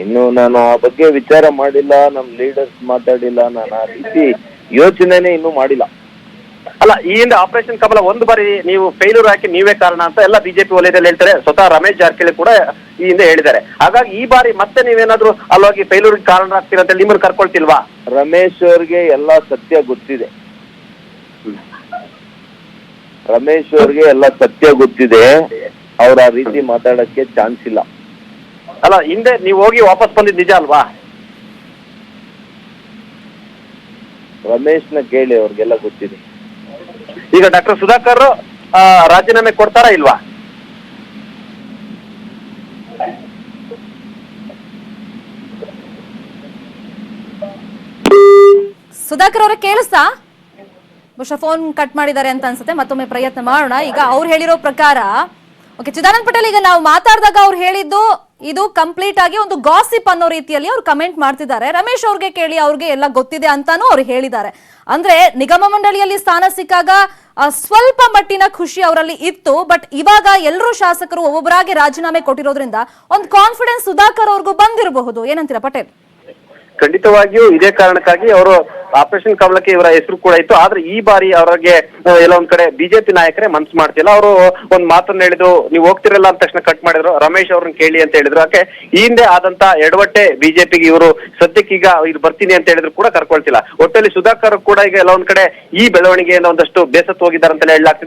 ಇನ್ನು ನಾನು ಆ ಬಗ್ಗೆ ವಿಚಾರ ಮಾಡಿಲ್ಲ, ನಮ್ ಲೀಡರ್ಸ್ ಮಾತಾಡಿಲ್ಲ, ನಾನು ಆ ರೀತಿ ಯೋಚನೆನೇ ಇನ್ನೂ ಮಾಡಿಲ್ಲ. ಅಲ್ಲ, ಈ ಹಿಂದೆ ಆಪರೇಷನ್ ಕಮಲ ಒಂದು ಬಾರಿ ನೀವು ಫೇಲ್ಯೂರ್ ಹಾಕಿ ನೀವೇ ಕಾರಣ ಅಂತ ಎಲ್ಲ ಬಿಜೆಪಿ ವಲಯದಲ್ಲಿ ಹೇಳ್ತಾರೆ. ಸ್ವತಃ ರಮೇಶ್ ಜಾರಕಿಹೊಳಿ ಕೂಡ ಈ ಹಿಂದೆ ಹೇಳಿದ್ದಾರೆ. ಹಾಗಾಗಿ ಈ ಬಾರಿ ಮತ್ತೆ ನೀವೇನಾದ್ರೂ ಅಲ್ಲೋಗಿ ಫೇಲ್ಯೂರ್ ಕಾರಣ ಆಗ್ತೀರ ಅಂತ ನಿಮ್ಮನ್ನು ಕರ್ಕೊಳ್ತಿಲ್ವಾ? ರಮೇಶ್ ಅವ್ರಿಗೆ ಎಲ್ಲ ಸತ್ಯ ಗೊತ್ತಿದೆ. ರಮೇಶ್ ಅವ್ರಿಗೆ ಎಲ್ಲ ಸತ್ಯ ಗೊತ್ತಿದೆ. ಅವ್ರ ಆ ರೀತಿ ಮಾತಾಡಕ್ಕೆ ಚಾನ್ಸ್ ಇಲ್ಲ. ಅಲ್ಲ, ಹಿಂದೆ ನೀವು ಹೋಗಿ ವಾಪಸ್ ಬಂದಿದ್ದು ನಿಜ ಅಲ್ವಾ? ರಮೇಶ್ನ ಕೇಳಿ, ಅವ್ರಿಗೆಲ್ಲ ಗೊತ್ತಿದೆ. ಈಗ ಡಾಕ್ಟರ್ ಸುಧಾಕರ್ ರಾಜೀನಾಮೆ ಕೊಡ್ತಾರಾ ಇಲ್ವಾ? ಸುಧಾಕರ್ ಅವರೇ ಕೇಳಿಸ್ತಾ? ಬಹುಶಃ ಫೋನ್ ಕಟ್ ಮಾಡಿದ್ದಾರೆ ಅಂತ ಅನ್ಸುತ್ತೆ. ಮತ್ತೊಮ್ಮೆ ಪ್ರಯತ್ನ ಮಾಡೋಣ. ಈಗ ಅವ್ರು ಹೇಳಿರೋ ಪ್ರಕಾರ, ಓಕೆ ಚಿದಾನಂದ್ ಪಟೇಲ್, ಈಗ ನಾವು ಮಾತಾಡಿದಾಗ ಅವ್ರು ಹೇಳಿದ್ದು ಇದು ಕಂಪ್ಲೀಟ್ ಆಗಿ ಒಂದು ಗಾಸಿಪ್ ಅನ್ನೋ ರೀತಿಯಲ್ಲಿ ಅವ್ರು ಕಮೆಂಟ್ ಮಾಡ್ತಿದ್ದಾರೆ. ರಮೇಶ್ ಅವ್ರಿಗೆ ಕೇಳಿ, ಅವ್ರಿಗೆ ಎಲ್ಲ ಗೊತ್ತಿದೆ ಅಂತಾನೂ ಅವ್ರು ಹೇಳಿದ್ದಾರೆ. ಅಂದ್ರೆ ನಿಗಮ ಮಂಡಳಿಯಲ್ಲಿ ಸ್ಥಾನ ಸಿಕ್ಕಾಗ ಸ್ವಲ್ಪ ಮಟ್ಟಿನ ಖುಷಿ ಅವರಲ್ಲಿ ಇತ್ತು. ಬಟ್ ಇವಾಗ ಎಲ್ಲರೂ ಶಾಸಕರು ಒಬ್ಬೊಬ್ಬರಾಗಿ ರಾಜೀನಾಮೆ ಕೊಟ್ಟಿರೋದ್ರಿಂದ ಒಂದು ಕಾನ್ಫಿಡೆನ್ಸ್ ಸುಧಾಕರ್ ಅವ್ರಿಗೂ ಬಂದಿರಬಹುದು. ಏನಂತೀರಾ ಪಟೇಲ್? ಖಂಡಿತವಾಗಿಯೂ ಇದೇ ಕಾರಣಕ್ಕಾಗಿ ಅವರು ಆಪರೇಷನ್ ಕಮಲಕ್ಕೆ ಇವರ ಹೆಸರು ಕೂಡ ಇತ್ತು. ಆದ್ರೆ ಈ ಬಾರಿ ಅವರಿಗೆ ಎಲ್ಲ ಒಂದ್ ಕಡೆ ಬಿಜೆಪಿ ನಾಯಕರೇ ಮನ್ಸು ಮಾಡ್ತಿಲ್ಲ. ಅವರು ಒಂದ್ ಮಾತನ್ನ ಹೇಳಿದ್ರು, ನೀವು ಹೋಗ್ತಿರಲ್ಲ ಅಂತ ತಕ್ಷಣ ಕಟ್ ಮಾಡಿದ್ರು. ರಮೇಶ್ ಅವ್ರನ್ನ ಕೇಳಿ ಅಂತ ಹೇಳಿದ್ರು. ಯಾಕೆ ಈ ಹಿಂದೆ ಆದಂತ ಎಡವಟ್ಟೆ ಬಿಜೆಪಿಗೆ ಇವರು ಸದ್ಯಕ್ಕೀಗ ಇದು ಬರ್ತೀನಿ ಅಂತ ಹೇಳಿದ್ರು ಕೂಡ ಕರ್ಕೊಳ್ತಿಲ್ಲ. ಒಟ್ಟಲ್ಲಿ ಸುಧಾಕರ್ ಕೂಡ ಈಗ ಎಲ್ಲ ಒಂದ್ ಕಡೆ ಈ ಬೆಳವಣಿಗೆಯಿಂದ ಒಂದಷ್ಟು ಬೇಸತ್ತು ಹೋಗಿದ್ದಾರೆ ಅಂತೆಲ್ಲ ಹೇಳಲಾಗ್ತಿದೆ.